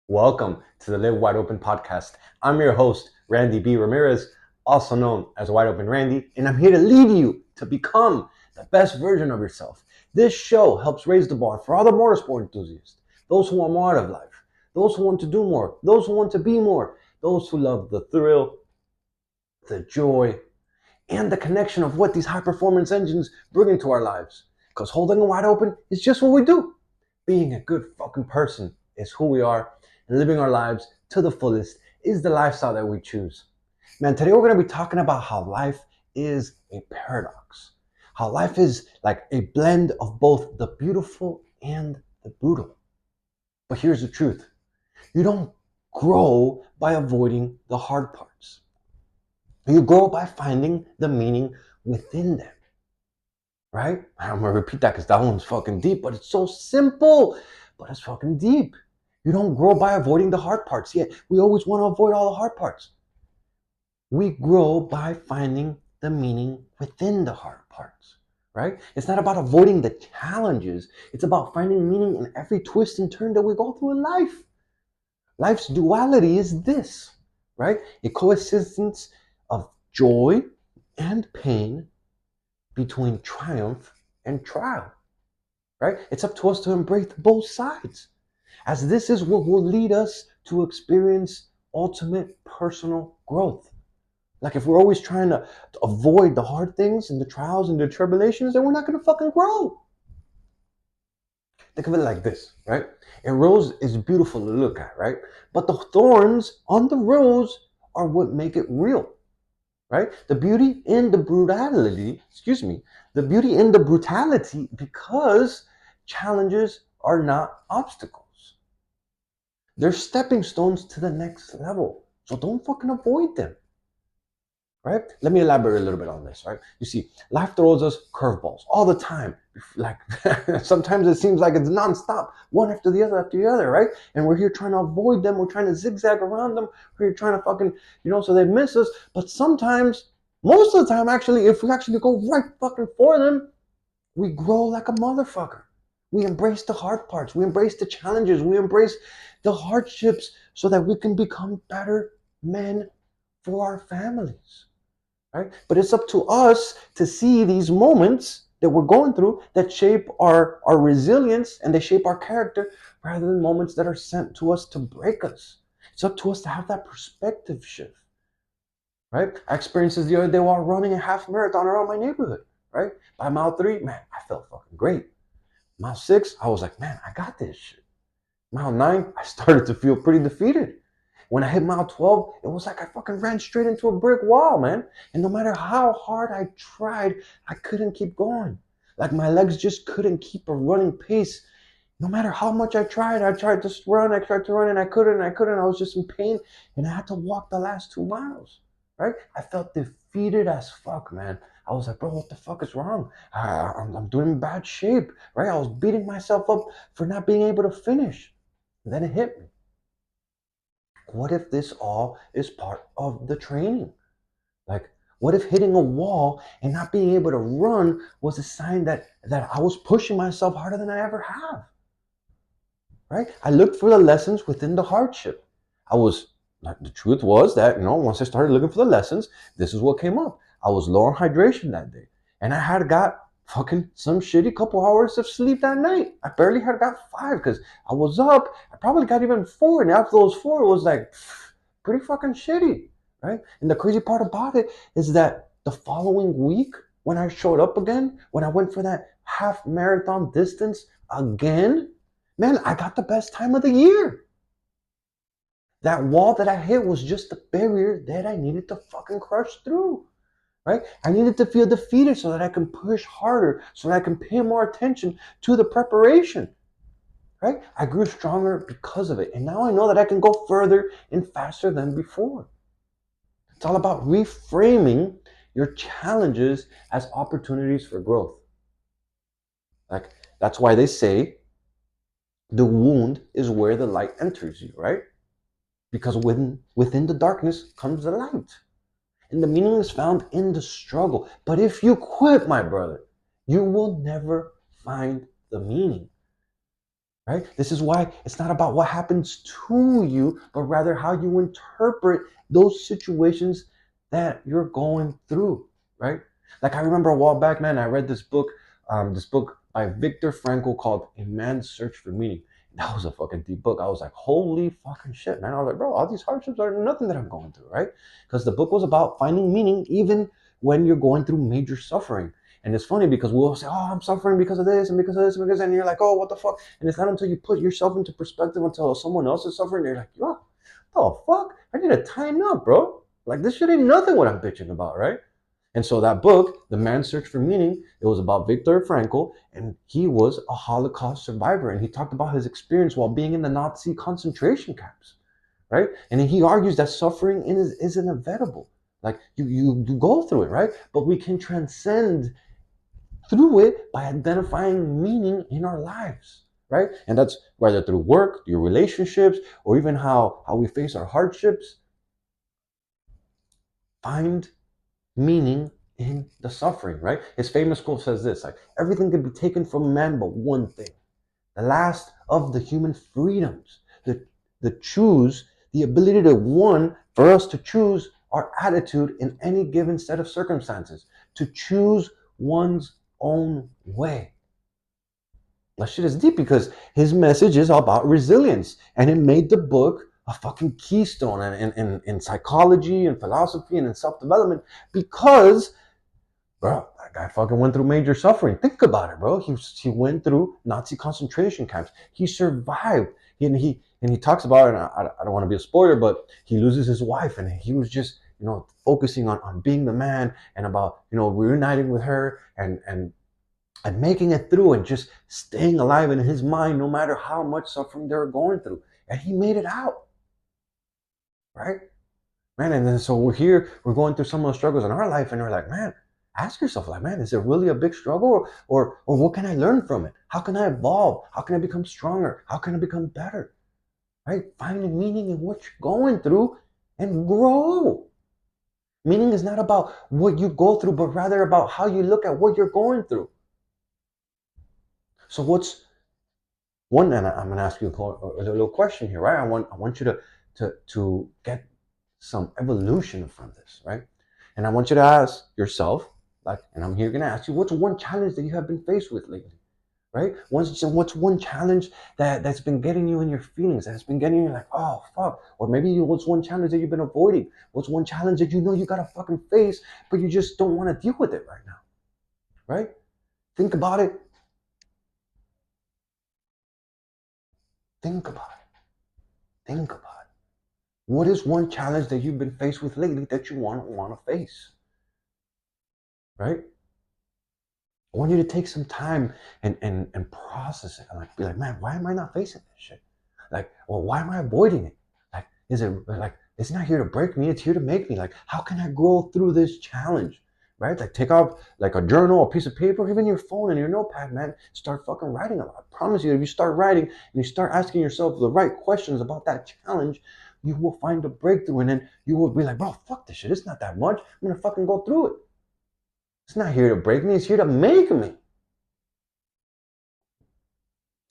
Welcome to the Live Wide Open podcast. I'm your host, Randy B. Ramirez, also known as Wide Open Randy, and I'm here to lead you to become the best version of yourself. This show helps raise the bar for all the motorsport enthusiasts, those who want more out of life, those who want to do more, those who want to be more, those who love the thrill, the joy, and the connection of what these high performance engines bring into our lives. Because holding them wide open is just what we do. Being a good fucking person is who we are, and living our lives to the fullest is the lifestyle that we choose. Man, today we're going to be talking about how life is a paradox. How life is like a blend of both the beautiful and the brutal. But here's the truth. You don't grow by avoiding the hard parts. You grow by finding the meaning within them, right? I'm gonna repeat that because that one's fucking deep, but it's so simple, but it's fucking deep. You don't grow by avoiding the hard parts. Yeah, we always want to avoid all the hard parts. We grow by finding the meaning within the hard parts, right? It's not about avoiding the challenges. It's about finding meaning in every twist and turn that we go through in life. Life's duality is this, right? A coexistence of joy and pain between triumph and trial, right? It's up to us to embrace both sides, as this is what will lead us to experience ultimate personal growth. Like if we're always trying to avoid the hard things and the trials and the tribulations, then we're not going to fucking grow. Think of it like this, right? A rose is beautiful to look at, right? But the thorns on the rose are what make it real, right? The beauty in the brutality, the beauty in the brutality because challenges are not obstacles. They're stepping stones to the next level. So don't fucking avoid them. Right? Let me elaborate a little bit on this, right? You see, life throws us curveballs all the time. Like sometimes it seems like it's nonstop, one after the other, right? And we're here trying to avoid them. We're trying to zigzag around them. We're trying to fucking, so they miss us. But sometimes, most of the time, actually, if we actually go right fucking for them, we grow like a motherfucker. We embrace the hard parts. We embrace the challenges. We embrace the hardships so that we can become better men for our families. Right? But it's up to us to see these moments that we're going through that shape our resilience and they shape our character rather than moments that are sent to us to break us. It's up to us to have that perspective shift. Right? I experienced this the other day while running a half marathon around my neighborhood. Right? By mile 3, man, I felt fucking great. Mile 6, I was like, man, I got this shit. Mile 9, I started to feel pretty defeated. When I hit mile 12, it was like I fucking ran straight into a brick wall, man. And no matter how hard I tried, I couldn't keep going. Like my legs just couldn't keep a running pace. No matter how much I tried to run, and I couldn't, I was just in pain, and I had to walk the last 2 miles, right? I felt defeated as fuck, man. I was like, bro, what the fuck is wrong? I'm doing in bad shape, right? I was beating myself up for not being able to finish. And then it hit me. What if this all is part of the training? Like, what if hitting a wall and not being able to run was a sign that I was pushing myself harder than I ever have? Right? I looked for the lessons within the hardship. The truth was that, once I started looking for the lessons, this is what came up. I was low on hydration that day. And I had got fucking some shitty couple hours of sleep that night. I barely had got 5 because I was up. I probably got even 4. And after those 4, it was like pretty fucking shitty. Right? And the crazy part about it is that the following week, when I showed up again, when I went for that half marathon distance again, man, I got the best time of the year. That wall that I hit was just the barrier that I needed to fucking crush through, right? I needed to feel defeated so that I can push harder, so that I can pay more attention to the preparation, right? I grew stronger because of it. And now I know that I can go further and faster than before. It's all about reframing your challenges as opportunities for growth. Like, that's why they say the wound is where the light enters you, right? Because within the darkness comes the light. And the meaning is found in the struggle. But if you quit, my brother, you will never find the meaning. right? This is why it's not about what happens to you, but rather how you interpret those situations that you're going through, right? Like I remember a while back, man, I read this book by Viktor Frankl called A Man's Search for Meaning. That was a fucking deep book. I was like, holy fucking shit, man. I was like, bro, all these hardships are nothing that I'm going through, right? Because the book was about finding meaning even when you're going through major suffering. And it's funny because we'll say, oh, I'm suffering because of this and because of this and because, and you're like, oh, what the fuck? And it's not until you put yourself into perspective until someone else is suffering, you're like, yo, what the fuck? I need to tighten up, bro. Like this shit ain't nothing what I'm bitching about, right? And so that book, The Man's Search for Meaning, it was about Viktor Frankl, and he was a Holocaust survivor, and he talked about his experience while being in the Nazi concentration camps, right? And he argues that suffering is inevitable. Like you go through it, right? But we can transcend through it by identifying meaning in our lives, right? And that's whether through work, your relationships, or even how we face our hardships. Find meaning in the suffering, right? His famous quote says this, like, everything can be taken from man but one thing, the last of the human freedoms, the choose, the ability to one, for us to choose our attitude in any given set of circumstances, to choose one's own way. That shit is deep because his message is about resilience, and it made the book a fucking keystone in psychology and philosophy and in self-development because, bro, that guy fucking went through major suffering. Think about it, bro. He went through Nazi concentration camps. He survived. And he talks about it, and I don't want to be a spoiler, but he loses his wife, and he was just, focusing on being the man and about, reuniting with her and making it through and just staying alive in his mind no matter how much suffering they were going through. And he made it out, right? Man, and then so we're going through some of the struggles in our life, and we're like, man, ask yourself, like, man, is it really a big struggle? Or what can I learn from it? How can I evolve? How can I become stronger? How can I become better? Right? Finding meaning in what you're going through and grow. Meaning is not about what you go through, but rather about how you look at what you're going through. So what's one, and I'm going to ask you a little question here, right? I want you to get some evolution from this, right? And I want you to ask yourself, like, and I'm here going to ask you, what's one challenge that you have been faced with lately, right? What's one challenge that's been getting you in your feelings, that's been getting you like, oh fuck, or maybe what's one challenge that you've been avoiding? What's one challenge that you know you gotta fucking face, but you just don't want to deal with it right now, right? Think about it. Think about it. Think about it. What is one challenge that you've been faced with lately that you want to face, right? I want you to take some time and process it and like be like, man, why am I not facing this shit? Like, well, why am I avoiding it? Like, is it like it's not here to break me, it's here to make me. Like, how can I grow through this challenge? Right? Like take out like a journal, a piece of paper, even your phone and your notepad, man. Start fucking writing about it. I promise you, if you start writing and you start asking yourself the right questions about that challenge, you will find a breakthrough and then you will be like, bro, fuck this shit. It's not that much. I'm gonna fucking go through it. It's not here to break me, it's here to make me.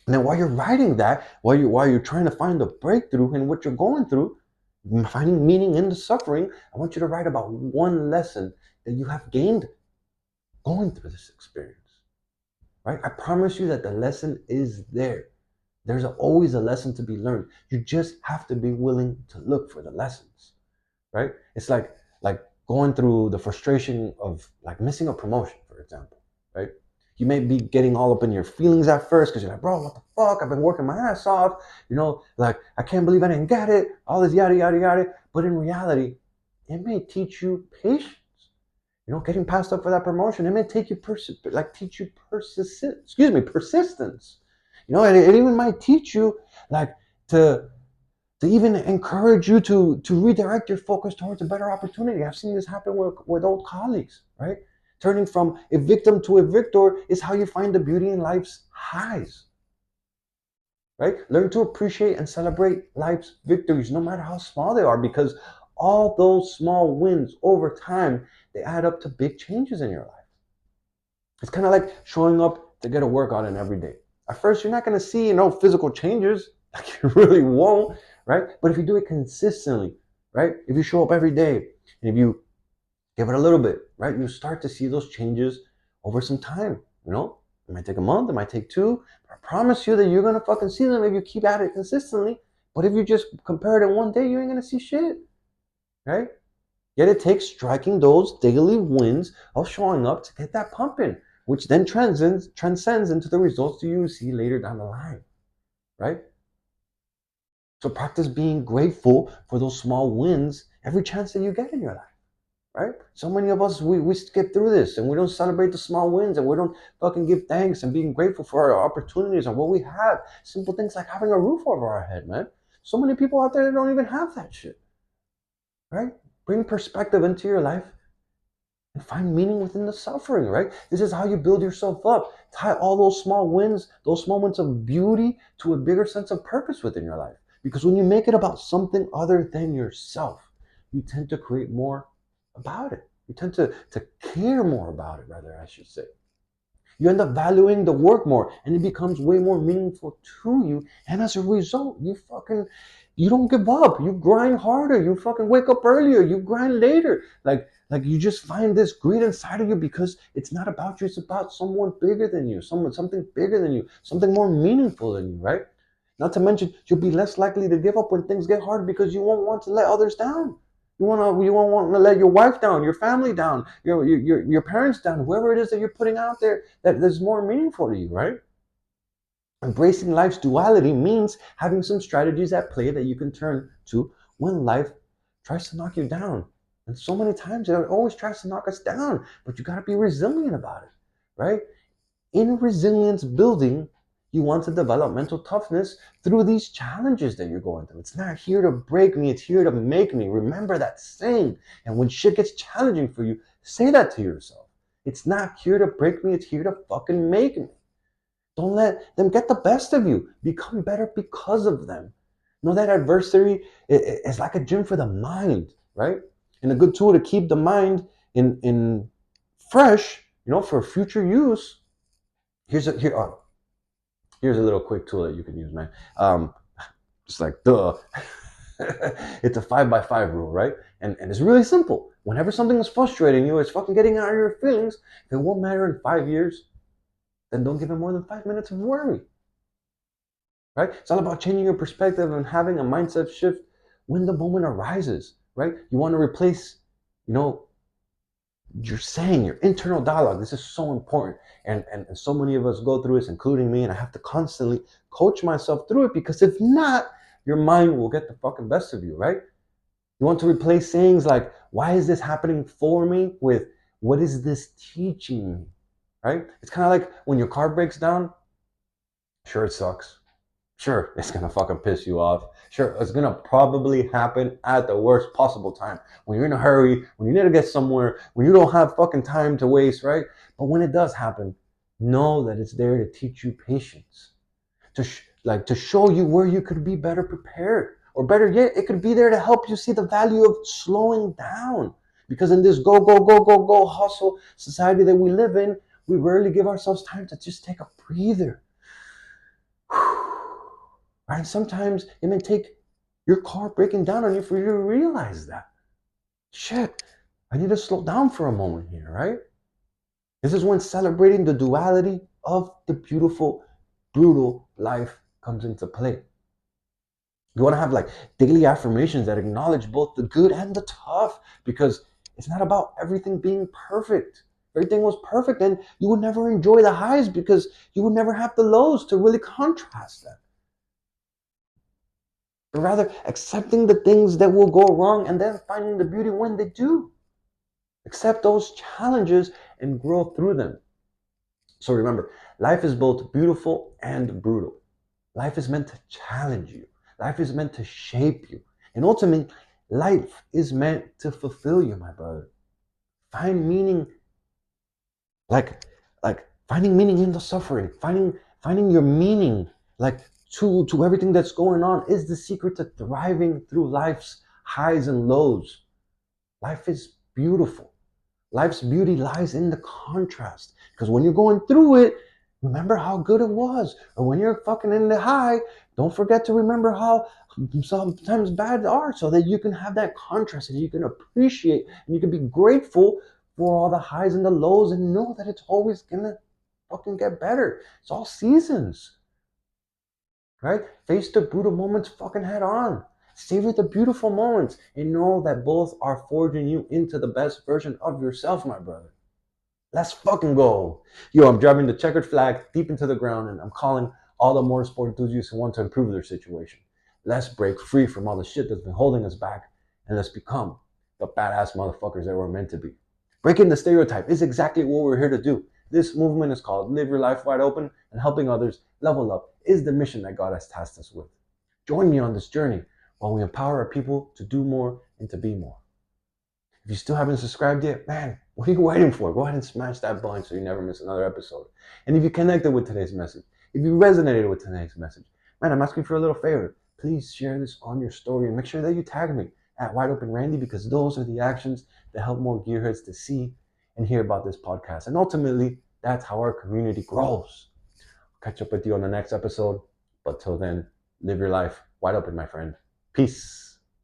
And then while you're writing that, while you're trying to find the breakthrough in what you're going through, finding meaning in the suffering, I want you to write about one lesson that you have gained going through this experience. Right? I promise you that the lesson is there. There's always a lesson to be learned. You just have to be willing to look for the lessons. Right? It's like going through the frustration of like missing a promotion, for example. Right? You may be getting all up in your feelings at first because you're like, bro, what the fuck? I've been working my ass off. Like, I can't believe I didn't get it. All this yada, yada, yada. But in reality, it may teach you patience. Getting passed up for that promotion, it may take you teach you persistence. It even might teach you like to even encourage you to redirect your focus towards a better opportunity. I've seen this happen with old colleagues, right? Turning from a victim to a victor is how you find the beauty in life's highs, right? Learn to appreciate and celebrate life's victories, no matter how small they are, because all those small wins over time, they add up to big changes in your life. It's kind of like showing up to get a workout in every day. At first, you're not going to see, physical changes. Like you really won't, right? But if you do it consistently, right? If you show up every day and if you give it a little bit, right? You start to see those changes over some time, It might take a month, it might take two. But I promise you that you're going to fucking see them if you keep at it consistently. But if you just compare it in one day, you ain't going to see shit, right? Yet it takes striking those daily wins of showing up to get that pumping, which then transcends into the results that you see later down the line, right? So practice being grateful for those small wins every chance that you get in your life, right? So many of us, we skip through this and we don't celebrate the small wins and we don't fucking give thanks and being grateful for our opportunities and what we have. Simple things like having a roof over our head, man. So many people out there that don't even have that shit, right? Bring perspective into your life and find meaning within the suffering, right? This is how you build yourself up. Tie all those small wins, those moments of beauty to a bigger sense of purpose within your life. Because when you make it about something other than yourself, you tend to create more about it. You tend to care more about it, rather, I should say. You end up valuing the work more and it becomes way more meaningful to you. And as a result, you don't give up. You grind harder. You fucking wake up earlier. You grind later. Like you just find this greed inside of you because it's not about you. It's about someone bigger than you, something bigger than you, something more meaningful than you, right? Not to mention, you'll be less likely to give up when things get hard because you won't want to let others down. You won't want to let your wife down, your family down, your parents down, whoever it is that you're putting out there that is more meaningful to you, right? Embracing life's duality means having some strategies at play that you can turn to when life tries to knock you down. And so many times it always tries to knock us down, but you got to be resilient about it, right? In resilience building, you want to develop mental toughness through these challenges that you're going through. It's not here to break me, it's here to make me. Remember that saying. And when shit gets challenging for you, say that to yourself. It's not here to break me, it's here to fucking make me. Don't let them get the best of you. Become better because of them. Know that adversity is like a gym for the mind, right? And a good tool to keep the mind in fresh, for future use. Here's a little quick tool that you can use, man. Just like duh. It's a 5x5 rule, right? And it's really simple. Whenever something is frustrating you, it's fucking getting out of your feelings. If it won't matter in 5 years, then don't give it more than 5 minutes of worry. Right? It's all about changing your perspective and having a mindset shift when the moment arises, right? You want to replace, you're saying your internal dialogue. This is so important. And so many of us go through this, including me, and I have to constantly coach myself through it because if not, your mind will get the fucking best of you, right? You want to replace sayings like, why is this happening for me with, what is this teaching me, right? It's kind of like when your car breaks down. Sure, it sucks. Sure, it's gonna fucking piss you off. Sure, it's gonna probably happen at the worst possible time. When you're in a hurry, when you need to get somewhere, when you don't have fucking time to waste, right? But when it does happen, know that it's there to teach you patience. To show you where you could be better prepared. Or better yet, it could be there to help you see the value of slowing down. Because in this go, go, go, go, go hustle society that we live in, we rarely give ourselves time to just take a breather. Right? Sometimes it may take your car breaking down on you for you to realize that. Shit, I need to slow down for a moment here, right? This is when celebrating the duality of the beautiful, brutal life comes into play. You want to have like daily affirmations that acknowledge both the good and the tough, because it's not about everything being perfect. If everything was perfect, then you would never enjoy the highs because you would never have the lows to really contrast that. But rather accepting the things that will go wrong and then finding the beauty when they do. Accept those challenges and grow through them. So remember, life is both beautiful and brutal. Life is meant to challenge you. Life is meant to shape you. And ultimately, life is meant to fulfill you, my brother. Find meaning, like finding meaning in the suffering, finding your meaning, like to everything that's going on, is the secret to thriving through life's highs and lows. Life is beautiful. Life's beauty lies in the contrast. Because when you're going through it, remember how good it was. Or when you're fucking in the high, don't forget to remember how sometimes bad are, so that you can have that contrast and you can appreciate and you can be grateful for all the highs and the lows and know that it's always gonna fucking get better. It's all seasons, right? Face the brutal moments fucking head on. Savor the beautiful moments and know that both are forging you into the best version of yourself, my brother. Let's fucking go. Yo, I'm driving the checkered flag deep into the ground and I'm calling all the motorsport enthusiasts who want to improve their situation. Let's break free from all the shit that's been holding us back and let's become the badass motherfuckers that we're meant to be. Breaking the stereotype is exactly what we're here to do. This movement is called Live Your Life Wide Open, and helping others level up is the mission that God has tasked us with. Join me on this journey while we empower our people to do more and to be more. If you still haven't subscribed yet, man, what are you waiting for? Go ahead and smash that button so you never miss another episode. And if you connected with today's message, if you resonated with today's message, man, I'm asking for a little favor. Please share this on your story and make sure that you tag me at Wide Open Randy, because those are the actions that help more gearheads to see and hear about this podcast. And ultimately, that's how our community grows. I'll catch up with you on the next episode. But till then, live your life wide open, my friend. Peace.